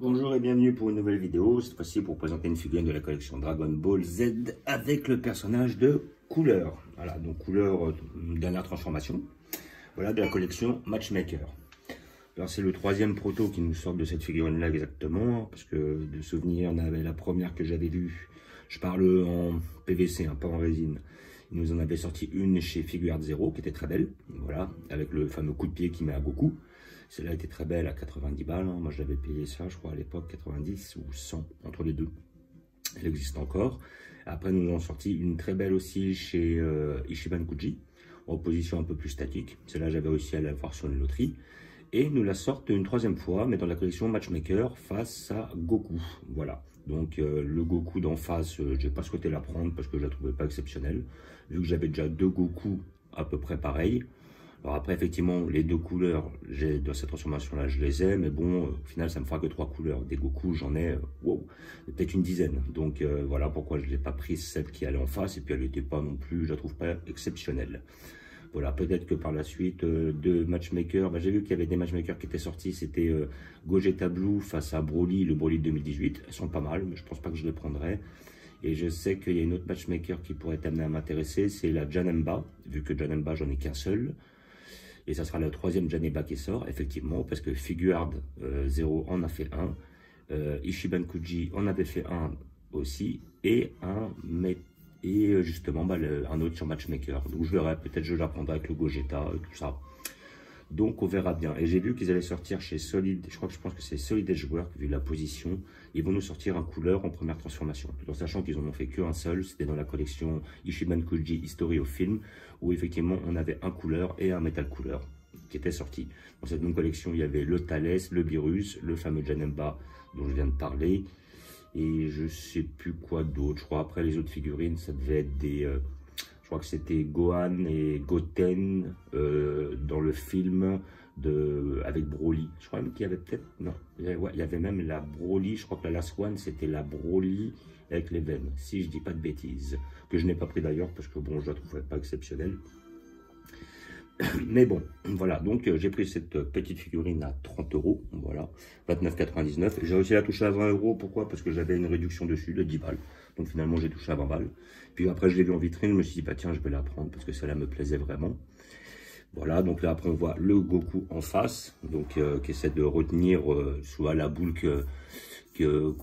Bonjour et bienvenue pour une nouvelle vidéo, cette fois-ci pour présenter une figurine de la collection Dragon Ball Z avec le personnage de Cooler. Voilà, donc Cooler, dernière transformation, voilà, de la collection Matchmaker. Alors c'est le troisième proto qui nous sort de cette figurine-là exactement, parce que de souvenir, on avait la première que j'avais vue, je parle en PVC, hein, pas en résine. Il nous en avait sorti une chez Figuart Zero qui était très belle, voilà, avec le fameux coup de pied qui met à Goku. Celle-là était très belle à 90 balles, hein. Moi je l'avais payé ça, je crois à l'époque 90 ou 100, entre les deux. Elle existe encore. Après nous avons sorti une très belle aussi chez Ichiban Kuji, en position un peu plus statique. Celle-là j'avais réussi à la voir sur les loteries. Et nous la sortent une troisième fois, mais dans la collection Matchmaker face à Goku. Voilà. Donc le Goku d'en face, j'ai pas souhaité la prendre parce que je la trouvais pas exceptionnelle. Vu que j'avais déjà deux Goku à peu près pareils. Alors après, effectivement, les deux couleurs, dans cette transformation-là, je les ai, mais bon, au final, ça me fera que 3 couleurs. Des Goku, j'en ai, wow, peut-être une dizaine. Donc voilà pourquoi je n'ai pas pris celle qui allait en face, et puis elle n'était pas non plus, je la trouve pas exceptionnelle. Voilà, peut-être que par la suite, de Matchmaker, j'ai vu qu'il y avait des Matchmakers qui étaient sortis, c'était Gogeta Blue face à Broly, le Broly de 2018. Elles sont pas mal, mais je pense pas que je les prendrai. Et je sais qu'il y a une autre Matchmaker qui pourrait t'amener à m'intéresser, c'est la Janemba, vu que Janemba, j'en ai qu'un seul. Et ça sera le troisième Janemba qui sort, effectivement, parce que Figuart Zero en a fait un, Ichiban Kuji en avait fait un aussi, et justement un autre sur Matchmaker. Donc je verrai, peut-être je l'apprendrai avec le Gogeta et tout ça. Donc on verra bien. Et j'ai vu qu'ils allaient sortir chez Solid, je pense que c'est Solid Edgework, vu la position. Ils vont nous sortir un couleur en première transformation. Tout en sachant qu'ils en ont fait qu'un seul, c'était dans la collection Ichiban Kuji History of Film, où effectivement on avait un couleur et un Metal Cooler qui étaient sortis. Dans cette même collection, il y avait le Thalès, le Beerus, le fameux Janemba dont je viens de parler. Et je sais plus quoi d'autre. Je crois après les autres figurines, ça devait être des... je crois que c'était Gohan et Goten dans le film avec Broly. Je crois même qu'il y avait peut-être... Non, il y avait même la Broly. Je crois que la Last One, c'était la Broly avec les veines, si je dis pas de bêtises. Que je n'ai pas pris d'ailleurs, parce que bon, je la trouvais pas exceptionnelle. Mais bon, voilà, donc j'ai pris cette petite figurine à 30 €, voilà, 29,99 €. J'ai réussi à la toucher à 20 €, pourquoi? Parce que j'avais une réduction dessus de 10 balles. Donc finalement, j'ai touché à 20 balles. Puis après, je l'ai vu en vitrine, je me suis dit, bah tiens, je vais la prendre parce que celle-là me plaisait vraiment. Voilà, donc là, après, on voit le Goku en face, donc qui essaie de retenir soit la boule que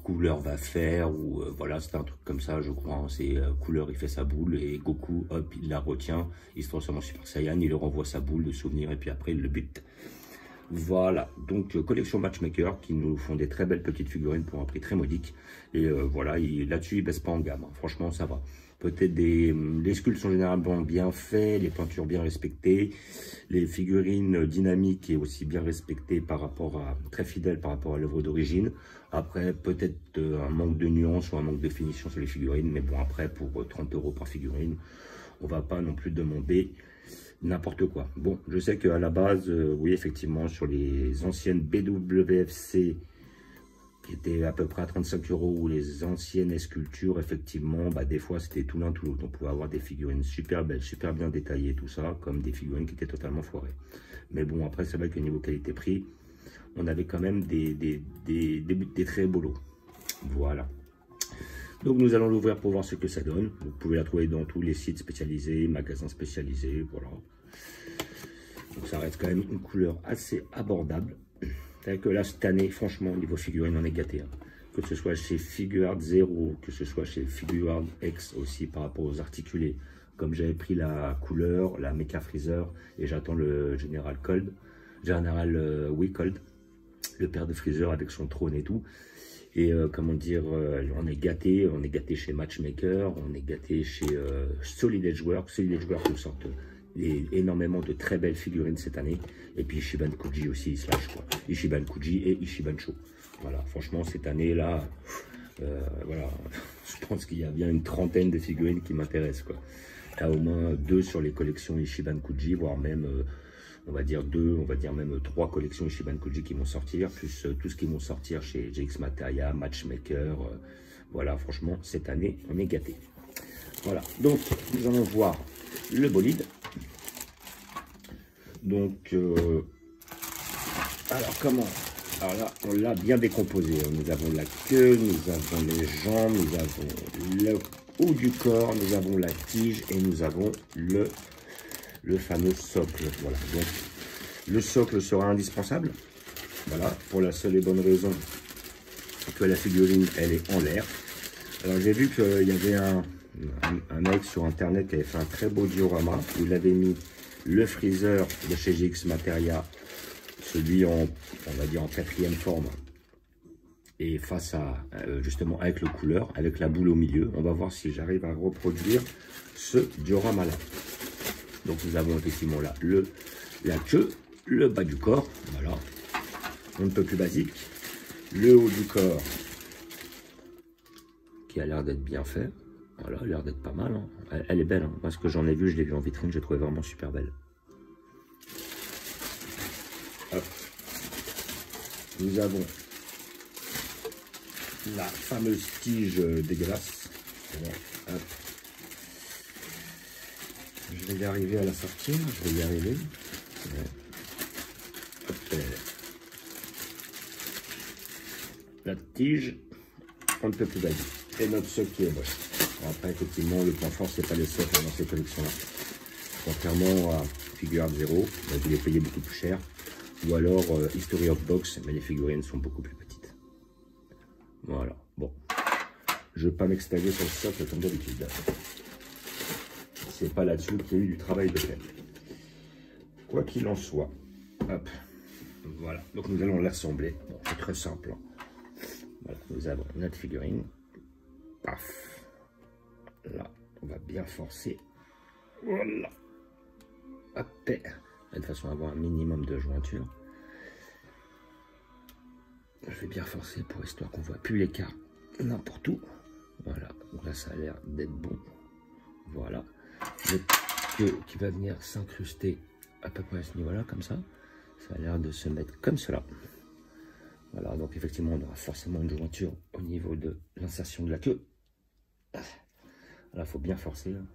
Cooler va faire, ou voilà, c'est un truc comme ça, je crois, hein. C'est Cooler, il fait sa boule, et Goku, hop, il la retient, il se transforme en Super Saiyan, il leur renvoie sa boule de souvenir, et puis après, il le bute. Voilà, donc collection Matchmaker, qui nous font des très belles petites figurines pour un prix très modique, et voilà, là-dessus, ils baissent pas en gamme, hein. Franchement, ça va. Peut-être les sculptes sont généralement bien faits, les peintures bien respectées, les figurines dynamiques et aussi bien respectées très fidèles par rapport à l'œuvre d'origine. Après, peut-être un manque de nuance ou un manque de finition sur les figurines, mais bon, après, pour 30 € par figurine, on va pas non plus demander n'importe quoi. Bon, je sais qu'à la base, oui, effectivement, sur les anciennes BWFC, qui étaient à peu près à 35 €, ou les anciennes sculptures, effectivement, des fois c'était tout l'un tout l'autre. On pouvait avoir des figurines super belles, super bien détaillées, tout ça, comme des figurines qui étaient totalement foirées. Mais bon, après, c'est vrai que niveau qualité-prix, on avait quand même des très beaux lots. Voilà. Donc nous allons l'ouvrir pour voir ce que ça donne. Vous pouvez la trouver dans tous les sites spécialisés, magasins spécialisés, voilà. Donc ça reste quand même une couleur assez abordable. C'est que là, cette année, franchement, au niveau figurine, on est gâté. Hein. Que ce soit chez Figuart Zero, que ce soit chez Figuart X aussi, par rapport aux articulés. Comme j'avais pris la couleur, la Mecha Freezer, et j'attends le General Cold, Cold, le père de Freezer avec son trône et tout. Et comment dire, on est gâté chez Matchmaker, on est gâté chez Solid Edgework. Solid Edgework nous sortent énormément de très belles figurines cette année. Et puis Ichiban Kuji aussi, il se lâche quoi. Ichiban Kuji et Ichiban Cho. Voilà, franchement, cette année-là, voilà, je pense qu'il y a bien une trentaine de figurines qui m'intéressent quoi. Il y a au moins 2 sur les collections Ichiban Kuji, voire même, on va dire même 3 collections Ichiban Kuji qui vont sortir, plus tout ce qui vont sortir chez GX Materia, Matchmaker. Voilà, franchement, cette année, on est gâté. Voilà, donc nous allons voir le bolide. Donc, alors comment Alors là, on l'a bien décomposé. Nous avons la queue, nous avons les jambes, nous avons le haut du corps, nous avons la tige et nous avons le fameux socle. Voilà, donc le socle sera indispensable. Voilà, pour la seule et bonne raison que la figurine, elle est en l'air. Alors j'ai vu qu'il y avait un mec sur internet qui avait fait un très beau diorama où il avait mis le freezer de chez GX Materia, celui on va dire en 4e forme, et face à justement avec le couleur, avec la boule au milieu. On va voir si j'arrive à reproduire ce diorama là. Donc nous avons effectivement là la queue, le bas du corps, voilà, un peu plus basique, le haut du corps qui a l'air d'être bien fait. Voilà, elle a l'air d'être pas mal. Hein. Elle est belle. Hein. Parce que j'en ai vu, je l'ai vu en vitrine, j'ai trouvé vraiment super belle. Hop. Nous avons la fameuse tige dégueulasse. Hop. Je vais y arriver à la sortir. Je vais y arriver. Ouais. Hop. La tige, on ne peut plus basique. Et notre socle qui est moche. Après, effectivement, le point fort, c'est pas les socles dans ces collections-là. Contrairement à Figure Zero, vous les payez beaucoup plus cher. Ou alors History of Box, mais les figurines sont beaucoup plus petites. Voilà. Bon. Je ne vais pas m'extaser sur le socle comme d'habitude. C'est pas là-dessus qu'il y a eu du travail de fait. Quoi qu'il en soit. Hop. Voilà. Donc nous allons l'assembler. Bon, c'est très simple. Hein. Voilà. Nous avons notre figurine. Paf. Là, on va bien forcer. Voilà. Hop. De façon à avoir un minimum de jointure. Je vais bien forcer pour histoire qu'on voit plus l'écart n'importe où. Voilà. Donc là, ça a l'air d'être bon. Voilà. Le queue qui va venir s'incruster à peu près à ce niveau-là, comme ça. Ça a l'air de se mettre comme cela. Voilà. Donc effectivement, on aura forcément une jointure au niveau de l'insertion de la queue. Là, il faut bien forcer hein,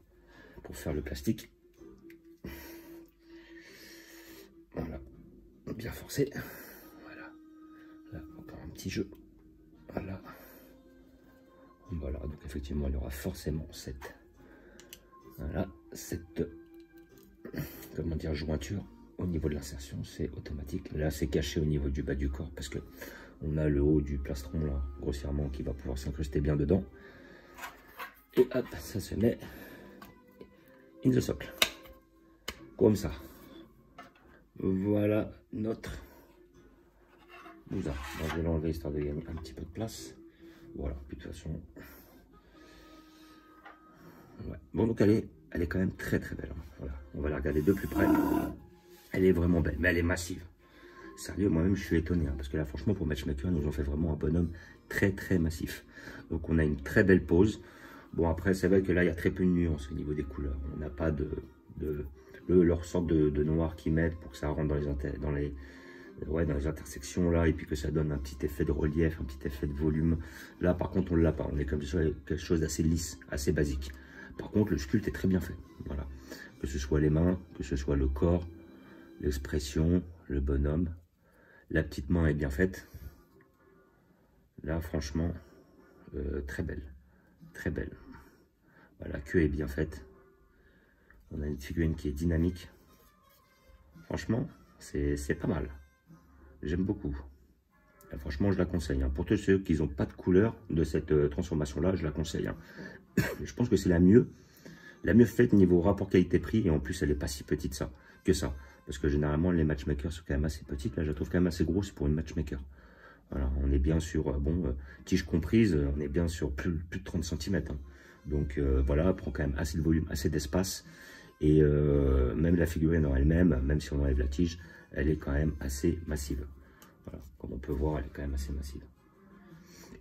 pour faire le plastique. Voilà, bien forcé. Voilà, là encore un petit jeu. Voilà, voilà. Donc effectivement, il y aura forcément cette, voilà, cette, comment dire, jointure au niveau de l'insertion. C'est automatique. Là, c'est caché au niveau du bas du corps parce que on a le haut du plastron là, grossièrement, qui va pouvoir s'incruster bien dedans. Et hop, ça se met in the socle, comme ça. Voilà notre bousa. Je vais l'enlever histoire de gagner un petit peu de place. Voilà, puis de toute façon. Ouais. Bon, donc elle est quand même très très belle. Voilà, on va la regarder de plus près. Elle est vraiment belle, mais elle est massive. Sérieux, moi-même je suis étonné. Hein, parce que là, franchement, pour Matchmaker, ils nous ont fait vraiment un bonhomme très très massif. Donc on a une très belle pose. Bon, après, c'est vrai que là, il y a très peu de nuances au niveau des couleurs. On n'a pas leur sorte de noir qu'ils mettent pour que ça rentre dans les intersections là, et puis que ça donne un petit effet de relief, un petit effet de volume. Là, par contre, on ne l'a pas. On est comme sur quelque chose d'assez lisse, assez basique. Par contre, le sculpte est très bien fait. Voilà. Que ce soit les mains, que ce soit le corps, l'expression, le bonhomme. La petite main est bien faite. Là, franchement, très belle. Très belle. Voilà, la queue est bien faite. On a une figurine qui est dynamique. Franchement, c'est pas mal. J'aime beaucoup. Et franchement, je la conseille. Hein. Pour tous ceux qui n'ont pas de couleur de cette transformation-là, je la conseille. Hein. Je pense que c'est la mieux faite niveau rapport qualité-prix. Et en plus, elle n'est pas si petite que ça. Parce que généralement, les matchmakers sont quand même assez petites. Là, je la trouve quand même assez grosse pour une matchmaker. Voilà, on est bien sur, tige comprise, on est bien sur plus de 30 cm. Hein. Donc voilà, elle prend quand même assez de volume, assez d'espace. Et même la figurine en elle-même, même si on enlève la tige, elle est quand même assez massive. Voilà, comme on peut voir, elle est quand même assez massive.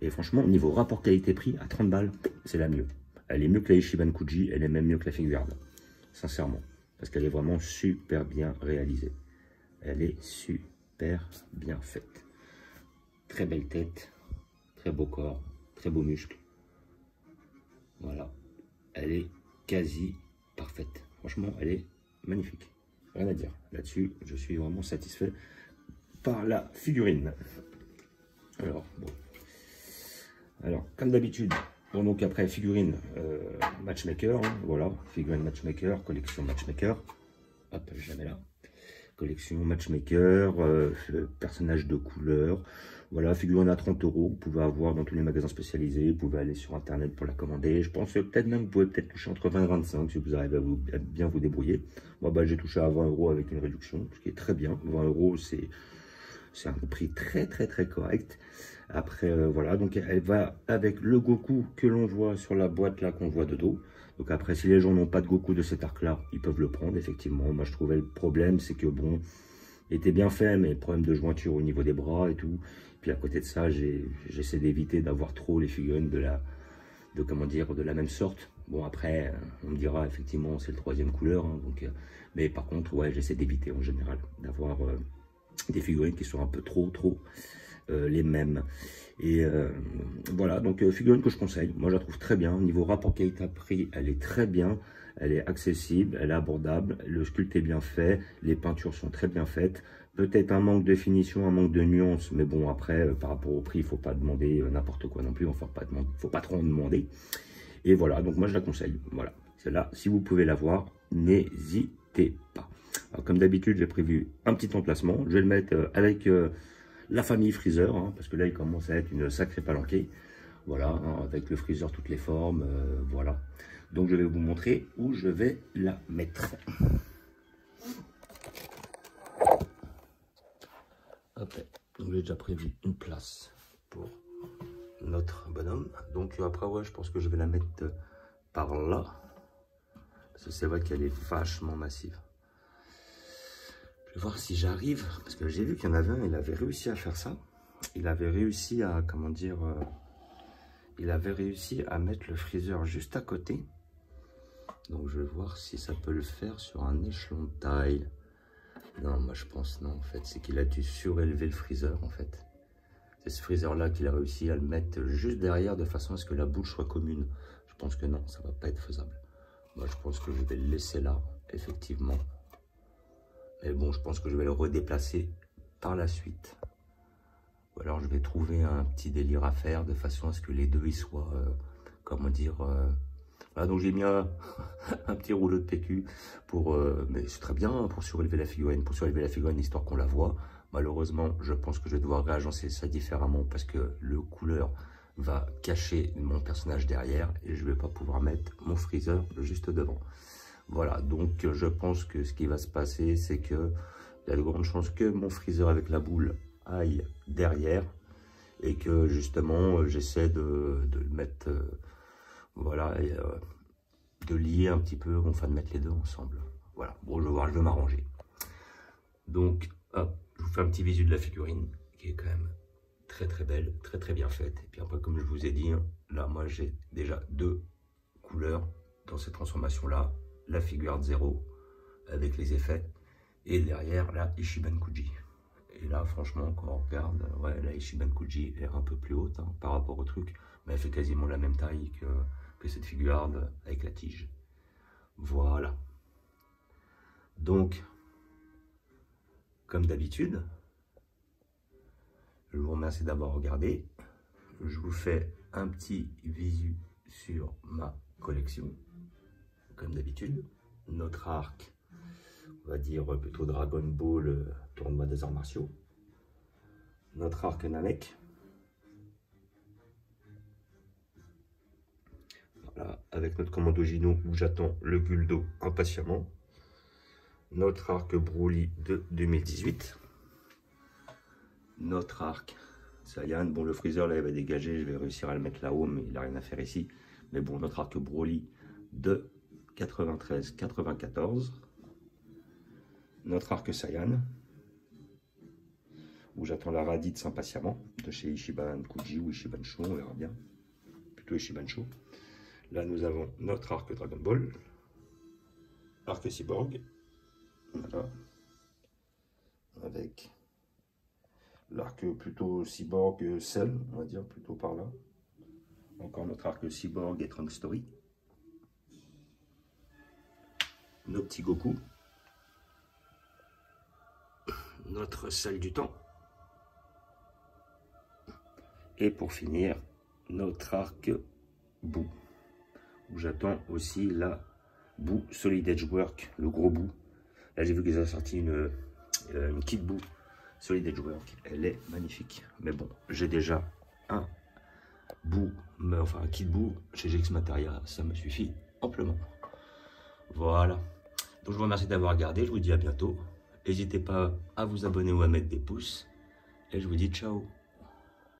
Et franchement, au niveau rapport qualité-prix, à 30 balles, c'est la mieux. Elle est mieux que la Ichiban Kuji, elle est même mieux que la Figure. Sincèrement. Parce qu'elle est vraiment super bien réalisée. Elle est super bien faite. Très belle tête, très beau corps, très beau muscle. Voilà, elle est quasi parfaite. Franchement, elle est magnifique. Rien à dire. Là-dessus, je suis vraiment satisfait par la figurine. Alors, bon. Alors, comme d'habitude, bon, donc après, figurine Matchmaker, hein, voilà, figurine Matchmaker, collection Matchmaker, hop, jamais là, collection Matchmaker, personnage de couleur, voilà, figurine à 30 €, vous pouvez avoir dans tous les magasins spécialisés, vous pouvez aller sur internet pour la commander, je pense que peut-être même, vous pouvez peut-être toucher entre 20 et 25 si vous arrivez à bien vous débrouiller. Moi, bah, j'ai touché à 20 € avec une réduction, ce qui est très bien, 20 €, c'est un prix très correct. Après, voilà, donc elle va avec le Goku que l'on voit sur la boîte là, qu'on voit de dos. Donc après, si les gens n'ont pas de Goku de cet arc-là, ils peuvent le prendre, effectivement. Moi, je trouvais le problème, c'est que bon, il était bien fait, mais problème de jointure au niveau des bras et tout. Puis à côté de ça, j'essaie d'éviter d'avoir trop les figurines comment dire, de la même sorte. Bon, après, on me dira, effectivement, c'est le 3e couleur. Hein, donc, mais par contre, ouais, j'essaie d'éviter en général d'avoir des figurines qui sont un peu trop les mêmes. Et voilà, donc figurine que je conseille. Moi, je la trouve très bien. Niveau rapport qualité-prix, elle est très bien. Elle est accessible, elle est abordable. Le sculpte est bien fait. Les peintures sont très bien faites. Peut-être un manque de finition, un manque de nuance. Mais bon, après, par rapport au prix, il ne faut pas demander n'importe quoi non plus. Enfin, faut pas trop en demander. Et voilà, donc moi, je la conseille. Voilà, celle-là, si vous pouvez la voir, n'hésitez pas. Alors, comme d'habitude, j'ai prévu un petit emplacement. Je vais le mettre avec la famille Freezer, hein, parce que là, il commence à être une sacrée palanquée. Voilà, hein, avec le Freezer, toutes les formes, voilà. Donc, je vais vous montrer où je vais la mettre. Hop, donc j'ai déjà prévu une place pour notre bonhomme. Donc, après, ouais, je pense que je vais la mettre par là. Parce que c'est vrai qu'elle est vachement massive. Je vais voir si j'arrive, parce que j'ai vu qu'il y en avait un, il avait réussi à faire ça. Il avait réussi à, comment dire, il avait réussi à mettre le freezer juste à côté. Donc je vais voir si ça peut le faire sur un échelon de taille. Non, moi je pense non, en fait, c'est qu'il a dû surélever le freezer, en fait. C'est ce freezer-là qu'il a réussi à le mettre juste derrière, de façon à ce que la bouche soit commune. Je pense que non, ça va pas être faisable. Moi je pense que je vais le laisser là, effectivement. Mais bon, je pense que je vais le redéplacer par la suite. Ou alors je vais trouver un petit délire à faire de façon à ce que les deux ils soient, comment dire... Voilà, donc j'ai mis un petit rouleau de PQ pour... mais c'est très bien pour surélever la figurine. Pour surélever la figurine, histoire qu'on la voit. Malheureusement, je pense que je vais devoir réagencer ça différemment parce que le couleur va cacher mon personnage derrière et je ne vais pas pouvoir mettre mon freezer juste devant. Voilà, donc je pense que ce qui va se passer, c'est que il y a de grandes chances que mon freezer avec la boule aille derrière et que justement j'essaie de le mettre, voilà, et de lier un petit peu, enfin de mettre les deux ensemble. Voilà, bon, je vais voir, je vais m'arranger. Donc, hop, je vous fais un petit visu de la figurine qui est quand même très belle, très bien faite. Et puis après, comme je vous ai dit, hein, là, moi j'ai déjà 2 couleurs dans cette transformation-là. La figure 0 avec les effets et derrière la Ichiban Kuji. Et là franchement quand on regarde, ouais, la Ichiban Kuji est un peu plus haute hein, par rapport au truc, mais elle fait quasiment la même taille que cette figure avec la tige. Voilà. Donc, comme d'habitude, je vous remercie d'avoir regardé. Je vous fais un petit visu sur ma collection. Comme d'habitude, notre arc, on va dire plutôt Dragon Ball, tournoi des arts martiaux. Notre arc Namek. Voilà, avec notre commando Gino où j'attends le Guldo impatiemment. Notre arc Broly de 2018. Notre arc Saiyan. Bon, le freezer là il va dégager, je vais réussir à le mettre là-haut, mais il n'a rien à faire ici. Mais bon, notre arc Broly de 93-94. Notre arc Saiyan, où j'attends la Raditz impatiemment, de chez Ichiban Kuji ou Ichiban Sho, on verra bien. Plutôt Ichiban Sho. Là, nous avons notre arc Dragon Ball, arc Cyborg, voilà, avec l'arc plutôt Cyborg Cell, on va dire, plutôt par là. Encore notre arc Cyborg et Trunk Story. Nos petits Goku. Notre salle du temps. Et pour finir, notre arc bout, où j'attends aussi la bout Solid Edge Work, le gros bout. Là, j'ai vu qu'ils ont sorti une kit bout Solid Edge Work. Elle est magnifique. Mais bon, j'ai déjà un bout, enfin un kit bout chez GX Materia. Ça me suffit amplement. Voilà. Donc, je vous remercie d'avoir regardé. Je vous dis à bientôt. N'hésitez pas à vous abonner ou à mettre des pouces. Et je vous dis ciao.